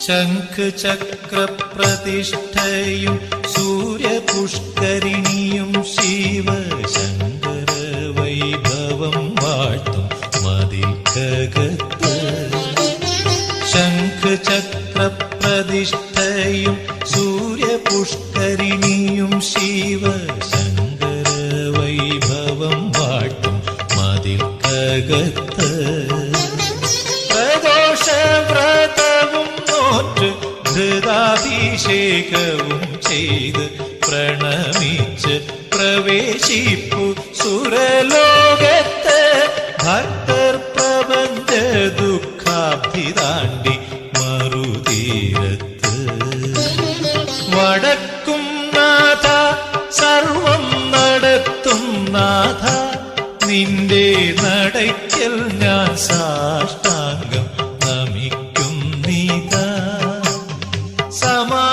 ശംഖചക്രപ്രതിഷ്ഠയും സൂര്യപുഷ്കരിണിയും ശിവശങ്കര വൈഭവം വാഴ്ത്തും മതിൽക്കകത്ത്. ശംഖചക്രപ്രതിഷ്ഠയും സൂര്യപുഷ്കരിണിയും ശിവശങ്കര വൈഭവം വാഴ്ത്തും മതിൽക്കകത്ത്. പ്രദോഷവ്രതവും നോറ്റ് ധൃതാഭിഷേകവും ചെയ്ത് പ്രണമിച്ച് പ്രവേശിപ്പു സുരലോകത്ത്. ഭക്തർ പ്രപഞ്ച ദുഃഖാബ്ധി താണ്ടി മറുതീരത്ത്. വടക്കും നാഥ സർവം നടത്തും നാഥ, നിന്റെ നടയ്ക്കൽ ഞാൻ സാഷ്ടാംഗം നമിക്കും നീതാ. സമാ